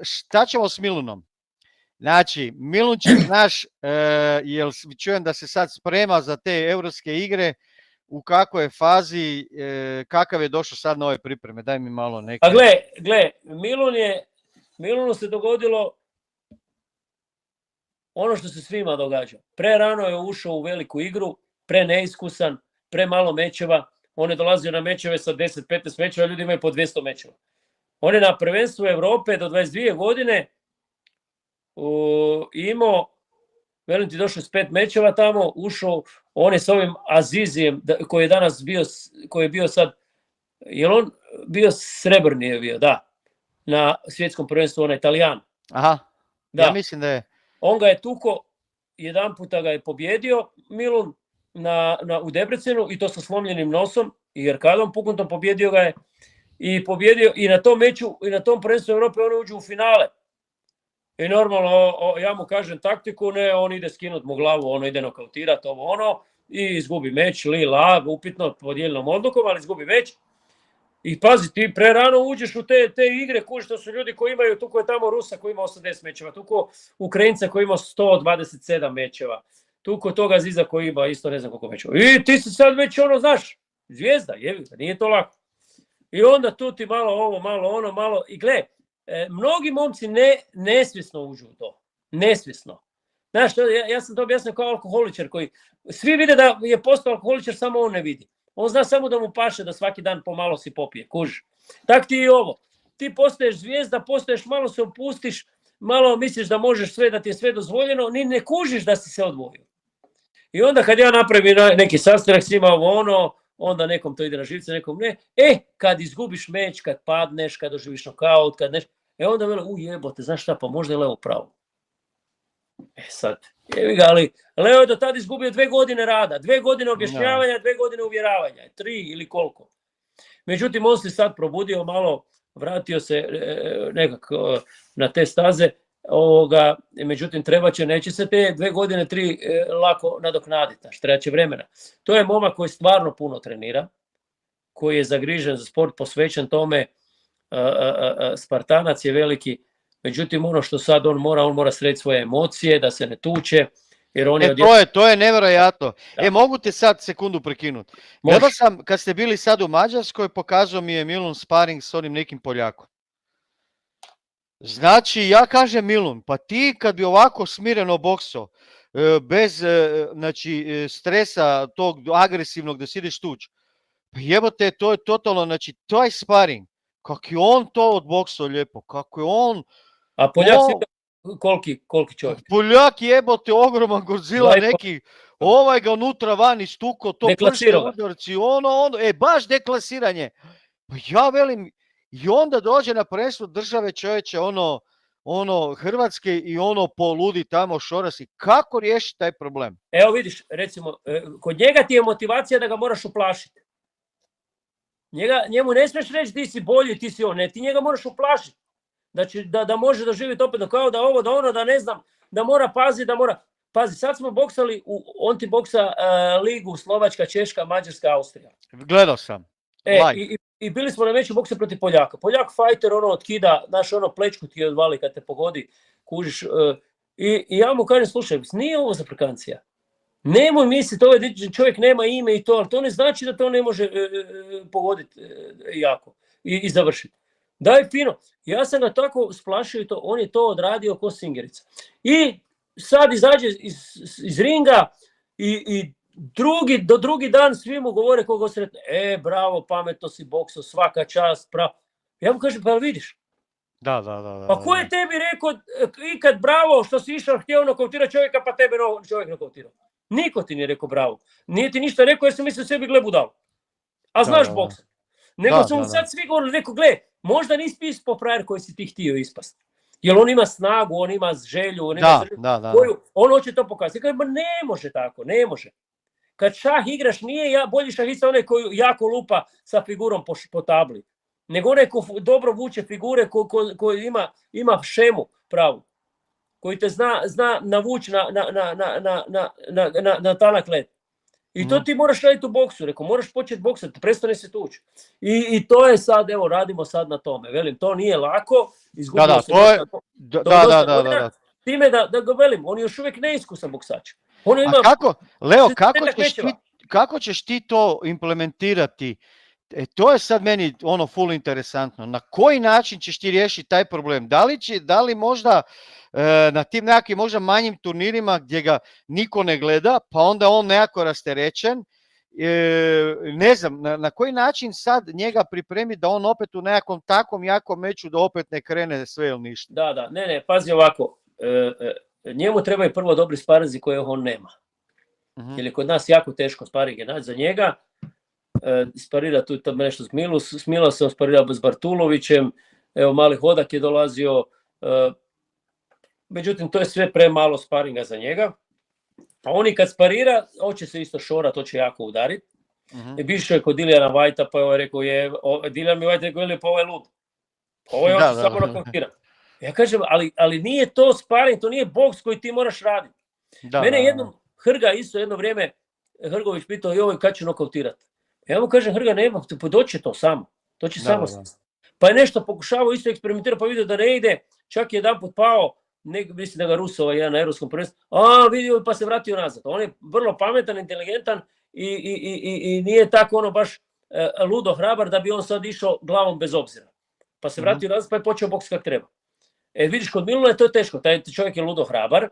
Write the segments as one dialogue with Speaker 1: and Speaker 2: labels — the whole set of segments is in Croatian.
Speaker 1: šta ćemo s Milunom? Znači, Milunčić naš, jel čujem da se sad sprema za te europske igre, u kakvoj je fazi, kakav je došao sad na ove pripreme? Daj mi malo neke...
Speaker 2: A gle, Milunu se dogodilo ono što se svima događa. Prerano je ušao u veliku igru, preneiskusan, premalo mečeva. On je dolazio na mečeve sa 10-15 mečeva, ljudi imaju po 200 mečeva. On je na prvenstvu Europe do 22 godine imao, velim ti, došao s 5 mečeva tamo, ušao, on je s ovim Azizijem, koji je danas bio, koji je bio sad, jel on bio srebrni je bio, da, na svjetskom prvenstvu, on je Italijan.
Speaker 1: Aha, da. Ja mislim da je.
Speaker 2: On ga je tuko, jedan puta ga je pobjedio Milun u Debrecenu i to sa slomljenim nosom i arkadom puknutom pobjedio ga je i pobjedio i na tom meču i na tom prvenstvu Europe on uđe u finale. I normalno, ja mu kažem taktiku, ne, on ide skinut mu glavu, ono ide nokautirati, i izgubi meč, upitno podijeljenom odlukom, ali izgubi meč. I pazi, ti prerano uđeš u te igre, kuži, to su ljudi koji imaju, tuko je tamo Rusa koji ima 80 mečeva, tuko Ukrajinca koji ima 127 mečeva, tuko toga Ziza koji ima isto ne znam koliko mečeva. I ti si sad već znaš, zvijezda, nije to lako. I onda tu ti malo ovo, malo ono, malo, i gle, mnogi momci nesvjesno uđu u to. Nesvjesno. Znaš, ja sam to objasnio kao alkoholičar koji, svi vide da je postao alkoholičar, samo on ne vidi. On zna samo da mu paše da svaki dan pomalo si popije, kužiš. Tak ti i ovo. Ti postaješ zvijezda, postaješ, malo se opustiš, malo misliš da možeš sve, da ti je sve dozvoljeno, ni ne kužiš da si se odvojio. I onda kad ja napravim neki sastanak s njima onda nekom to ide na živce, nekom ne. Kad izgubiš meč, kad padneš, kad doživiš nokaut, kad nešto, onda vele, jebote, znaš šta, pa možda je Leo pravo. Sad, ali Leo je do tada izgubio 2 godine rada, 2 godine objašnjavanja, 2 godine uvjeravanja, 3 ili koliko. Međutim, on se sad probudio malo, vratio se nekako na te staze, međutim, neće se te 2 godine, 3 lako nadoknaditi, treba će vremena. To je momak koji stvarno puno trenira, koji je zagrižen za sport, posvećen tome, Spartanac je veliki. Međutim, ono što sad on mora srediti svoje emocije, da se ne tuče. Jer on
Speaker 1: to je nevjerojatno. Mogu te sad sekundu prekinuti. Gledao sam, kad ste bili sad u Mađarskoj, pokazao mi je Milun sparing s onim nekim Poljakom. Znači, ja kažem Milun, pa ti kad bi ovako smireno boksao, bez stresa tog agresivnog da si ideš tuč, pa jebote, to je totalno, znači, to je sparing. Kako je on to odboksao lijepo, kako je on...
Speaker 2: A Poljak koliki čovjek?
Speaker 1: Poljak jebote, ogroman Godzilla neki, ga unutra van istuko, to pršte udarci, baš deklasiranje. Pa ja velim, i onda dođe na prvenstvo države čovječe, Hrvatske i poludi tamo šorasi. Kako riješiti taj problem?
Speaker 2: Evo vidiš, recimo, kod njega ti je motivacija da ga moraš uplašiti. Njemu ne smiješ reći ti si bolji, ti si ne, ti njega moraš uplašiti. Da može doživjeti opet kao da ovo, da ono, da ne znam, da mora paziti, da mora... Pazi, sad smo boksali, on ti boksa ligu Slovačka, Češka, Mađarska, Austrija.
Speaker 1: Gledao sam.
Speaker 2: I bili smo na meču boksa protiv Poljaka. Poljak fighter, otkida, plečku ti odvali kad te pogodi, kužiš. I ja mu kažem, slušaj, nije ovo za prekancija. Nemoj misliti, ovaj čovjek nema ime i to, ali to ne znači da to ne može pogoditi jako i završiti. Daj fino. Ja sam ga tako splašio i to, on je to odradio ko singerica. I sad izađe iz ringa i drugi dan svi mu govore koga sretne. Bravo, pametno si bokso, svaka čast, pravo. Ja mu kažem, pa vidiš.
Speaker 1: Da.
Speaker 2: Pa ko je tebi rekao ikad bravo što si išao, htio nokautirati čovjeka, pa tebe čovjek nokautirao? Niko ti nije rekao bravo. Nije ti ništa rekao jer sam mislio sebi gle budal. A znaš boksa. Nego su mu sad svi govorili, rekao, gle, možda nisi ispao frajer koji si ti htio ispast. Jer on ima snagu, on ima želju, on ima koju, on hoće to pokazati. Kaže, ne može tako, ne može. Kad šah igraš, nije bolji šahista onaj koji jako lupa sa figurom po tabli. Nego onaj ko dobro vuče figure, koji ima šemu pravu. Koji te zna navući na tanak led. I to ti moraš raditi u boksu. Rekao, moraš početi boksati, prestane se tući. I to je sad, evo, radimo sad na tome. Velim, to nije lako. Izgubilo se dosta godina. Time da ga velim, on je još uvijek neiskusan boksač.
Speaker 1: A kako, Leo, kako ćeš ti to implementirati? To je sad meni full interesantno. Na koji način ćeš ti riješiti taj problem? Da li možda na tim nekakvim možda manjim turnirima gdje ga niko ne gleda, pa onda on nekako rasterećen, ne znam, na koji način sad njega pripremiti da on opet u nekakvom takvom jakom meču da opet ne krene sve ili ništa?
Speaker 2: Da, ne, pazi ovako, njemu trebaju prvo dobri sparinzi koje on nema. Jer je kod nas jako teško sparinge naći za njega. Sparira tu nešto s Milom sam sparirao s Bartulovićem, evo Mali Hodak je dolazio, međutim to je sve premalo sparinga za njega. A on i kad sparira, hoće se isto šorat, hoće jako udariti. Bišao je kod Dilijana Whitea, pa je rekao, Dilijan mi White rekao, pa ovo je lud. Ovo je hoće samo nokautirati. Ja kažem, ali nije to sparing, to nije boks koji ti moraš raditi. Mene jednom Hrga isto jedno vrijeme, Hrgović pitao, joj, kad će nokautirati? Ja mu kažem, Hrga, nema, doće to samo. To će samo. Pa je nešto pokušavao isto eksperimentirati, pa vidio da ne ide, čak je jedanput pao, mislim da ga Rusova jedan na Europskom prvenstvu, vidio pa se vratio nazad. On je vrlo pametan, inteligentan i nije tako baš ludo hrabar da bi on sad išao glavom bez obzira. Pa se vratio nazad pa je počeo boks kako treba. Vidiš, kod Miluna to je teško, taj čovjek je ludo hrabar.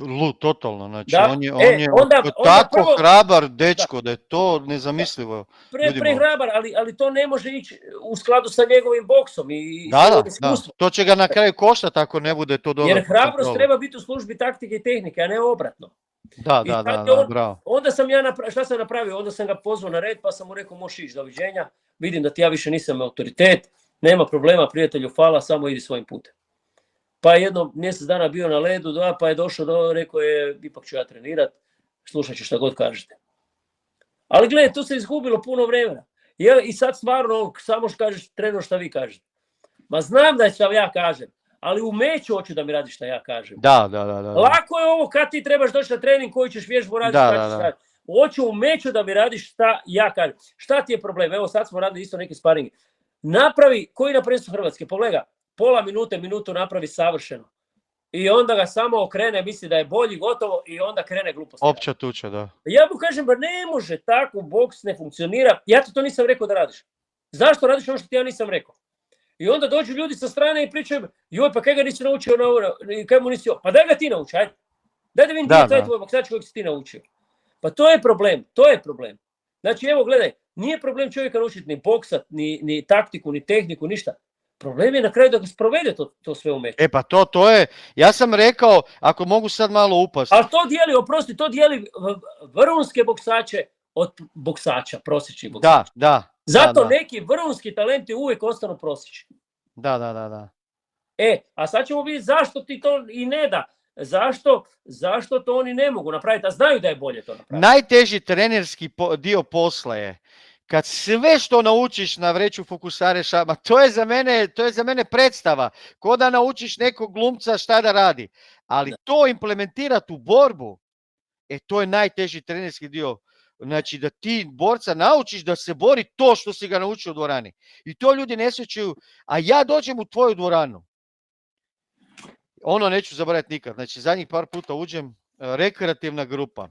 Speaker 1: Lud, totalno, znači on je tako hrabar dečko da je to nezamislivo.
Speaker 2: Prehrabar, ali to ne može ići u skladu sa njegovim boksom i iskustvom.
Speaker 1: To će ga na kraju koštati ako ne bude to dobro.
Speaker 2: Jer hrabrost treba biti u službi taktike i tehnike, a ne obratno.
Speaker 1: Da, bravo.
Speaker 2: Onda sam šta sam napravio? Onda sam ga pozvao na red pa sam mu rekao, možeš ići, doviđenja, vidim da ti ja više nisam autoritet, nema problema, prijatelju, hvala, samo idi svojim putem. Pa jedno mjesec dana bio na ledu, pa je došao, rekao je, ipak ću ja trenirat, slušat ću šta god kažete. Ali gledaj, tu se izgubilo puno vremena. I sad stvarno, samo što kažeš, trener šta vi kažete. Ma znam da je šta ja kažem, ali u meču hoću da mi radiš šta ja kažem.
Speaker 1: Da.
Speaker 2: Lako je ovo kad ti trebaš doći na trening, koji ćeš vježbu raditi. Hoću u meču da mi radiš šta ja kažem. Šta ti je problem? Evo sad smo radili isto neki sparingi. Napravi, koji na prvenstvu Hrvatske, pogledaj. Pola minutu napravi savršeno. I onda ga samo okrene, misli da je bolji, gotovo, i onda krene gluposti.
Speaker 1: Opća tuča, da.
Speaker 2: Ja mu kažem, ba ne može, tako boks ne funkcionira. Ja ti to nisam rekao da radiš. Zašto radiš ono što ti ja nisam rekao? I onda dođu ljudi sa strane i pričaju, joj, pa kaj ga nisi naučio na ovo, kaj mu nisi ovo? Pa daj ga ti nauči, ajde. Daj da vidim gdje je taj tvoj boksač kojeg si ti naučio. Pa to je problem. Znači, evo, gledaj, nije problem čovjeka naučiti ni boksat, ni taktiku, ni tehniku, ništa. Problem je na kraju da ga sprovede to sve u meču.
Speaker 1: Pa to je, ja sam rekao, ako mogu sad malo upasti.
Speaker 2: Ali to dijeli vrhunske boksače od boksača, prosječnih boksača.
Speaker 1: Da.
Speaker 2: Zato neki vrhunski talenti uvijek ostanu prosječni.
Speaker 1: Da.
Speaker 2: A sad ćemo vidjeti zašto ti to i ne da. Zašto to oni ne mogu napraviti, a znaju da je bolje to napraviti.
Speaker 1: Najteži trenerski dio posla je kad sve što naučiš na vreću fokusare šama, to je za mene predstava. Ko da naučiš nekog glumca šta da radi. Ali to implementirati u borbu, to je najteži trenerski dio. Znači da ti borca naučiš da se bori to što si ga naučio u dvorani. I to ljudi ne sjećaju. A ja dođem u tvoju dvoranu. Neću zaboraviti nikad. Znači zadnjih par puta uđem, rekreativna grupa.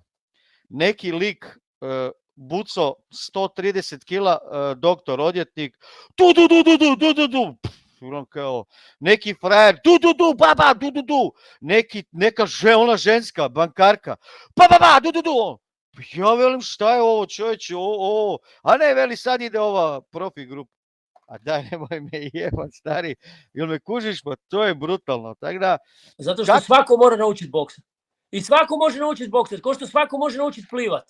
Speaker 1: Neki lik buco 130 kila, doktor, odjetnik, neki frajer, baba, neka ona ženska, bankarka, ja velim šta je ovo čovječe, a ne veli sad ide ova profi grupa. A daj, nemoj me jebat, stari, jel me kužiš, pa to je brutalno.
Speaker 2: Zato što svako mora naučiti boksat. I svako može naučiti boksat, kao što svako može naučiti plivat.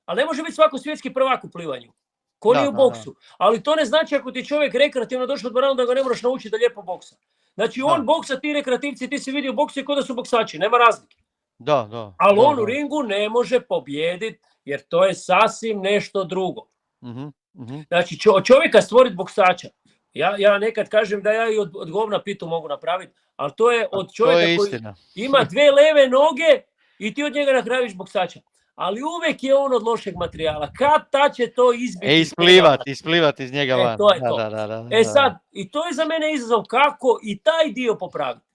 Speaker 2: Ali ne može biti svako svjetski prvak u plivanju. Ko nije u boksu. Ali to ne znači ako ti čovjek rekreativno došao od dvoranu da ga ne moraš naučiti da lijepo boksa. Znači on boksa, ti rekreativci, ti si vidio boksu i kao da su boksači, nema razlike. Ali on u ringu ne može pobijediti jer to je sasvim nešto drugo. Znači čovjeka stvoriti boksača. Ja nekad kažem da ja i od govna pitu mogu napraviti, ali to je od čovjeka koji ima 2 leve noge i ti od njega napraviš boksača. ali uvek je on od lošeg materijala. Kad ta će to izbiti?
Speaker 1: Isplivat iz njega van.
Speaker 2: To je to. Sad, i to je za mene izazov kako i taj dio popraviti.